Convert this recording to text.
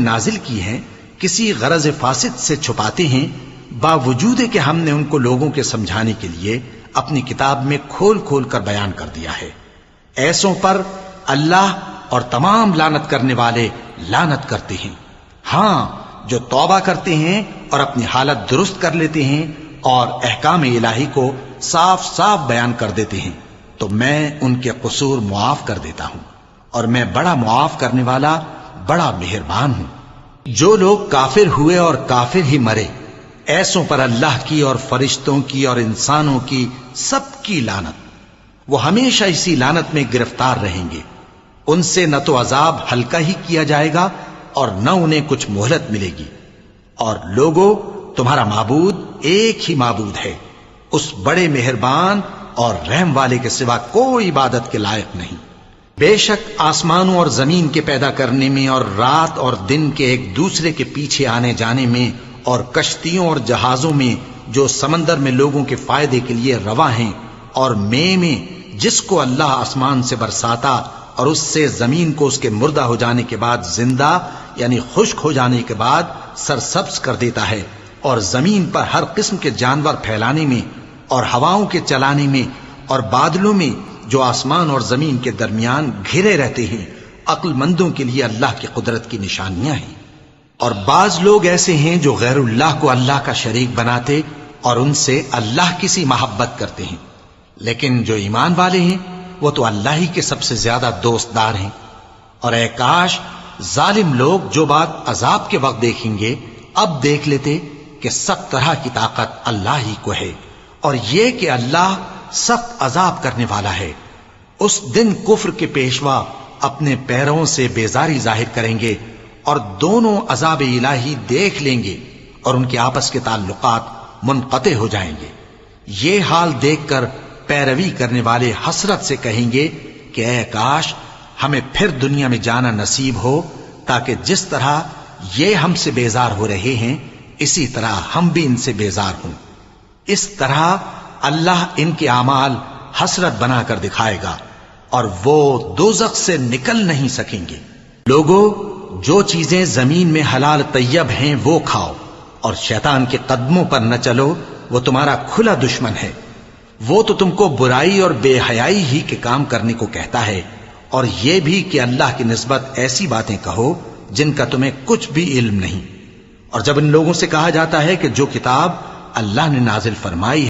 نازل کی ہیں کسی غرض فاسد سے چھپاتے ہیں، باوجود کہ ہم نے ان کو لوگوں کے سمجھانے کے لیے اپنی کتاب میں کھول کھول کر بیان کر دیا ہے۔ ایسوں پر اللہ اور تمام لعنت کرنے والے لعنت کرتے ہیں۔ ہاں، جو توبہ کرتے ہیں اور اپنی حالت درست کر لیتے ہیں اور احکام الہی کو صاف صاف بیان کر دیتے ہیں تو میں ان کے قصور معاف کر دیتا ہوں، اور میں بڑا معاف کرنے والا، بڑا مہربان ہوں۔ جو لوگ کافر ہوئے اور کافر ہی مرے، ایسوں پر اللہ کی اور فرشتوں کی اور انسانوں کی سب کی لعنت، وہ ہمیشہ اسی لعنت میں گرفتار رہیں گے۔ ان سے نہ تو عذاب ہلکا ہی کیا جائے گا اور نہ انہیں کچھ مہلت ملے گی۔ اور لوگوں، تمہارا معبود ایک ہی معبود ہے، اس بڑے مہربان اور رحم والے کے سوا کوئی عبادت کے لائق نہیں۔ بے شک آسمانوں اور زمین کے پیدا کرنے میں اور رات اور دن کے ایک دوسرے کے پیچھے آنے جانے میں اور کشتیوں اور جہازوں میں جو سمندر میں لوگوں کے فائدے کے لیے رواں ہیں، اور میں جس کو اللہ آسمان سے برساتا اور اس سے زمین کو اس کے مردہ ہو جانے کے بعد زندہ یعنی خشک ہو جانے کے بعد سرسبز کر دیتا ہے، اور زمین پر ہر قسم کے جانور پھیلانے میں اور ہواؤں کے چلانے میں اور بادلوں میں جو آسمان اور زمین کے درمیان گھرے رہتے ہیں، عقل مندوں کے لیے اللہ کی قدرت کی نشانیاں ہیں۔ اور بعض لوگ ایسے ہیں جو غیر اللہ کو اللہ کا شریک بناتے اور ان سے اللہ کی سی محبت کرتے ہیں، لیکن جو ایمان والے ہیں وہ تو اللہ ہی کے سب سے زیادہ دوست دار ہیں۔ اور اے کاش ظالم لوگ جو بات عذاب کے وقت دیکھیں گے اب دیکھ لیتے کہ سب طرح کی طاقت اللہ ہی کو ہے، اور یہ کہ اللہ سخت عذاب کرنے والا ہے۔ اس دن کفر کے پیشوا اپنے پیروں سے بیزاری ظاہر کریں گے اور دونوں عذاب الہی دیکھ لیں گے اور ان کے آپس کے تعلقات منقطع ہو جائیں گے۔ یہ حال دیکھ کر پیروی کرنے والے حسرت سے کہیں گے کہ اے کاش ہمیں پھر دنیا میں جانا نصیب ہو، تاکہ جس طرح یہ ہم سے بیزار ہو رہے ہیں اسی طرح ہم بھی ان سے بیزار ہوں۔ اس طرح اللہ ان کے اعمال حسرت بنا کر دکھائے گا اور وہ دوزخ سے نکل نہیں سکیں گے۔ لوگوں، جو چیزیں زمین میں حلال طیب ہیں وہ کھاؤ، اور شیطان کے قدموں پر نہ چلو، وہ تمہارا کھلا دشمن ہے۔ وہ تو تم کو برائی اور بے حیائی ہی کے کام کرنے کو کہتا ہے، اور یہ بھی کہ اللہ کی نسبت ایسی باتیں کہو جن کا تمہیں کچھ بھی علم نہیں۔ اور جب ان لوگوں سے کہا جاتا ہے کہ جو کتاب اللہ نے نازل فرمائی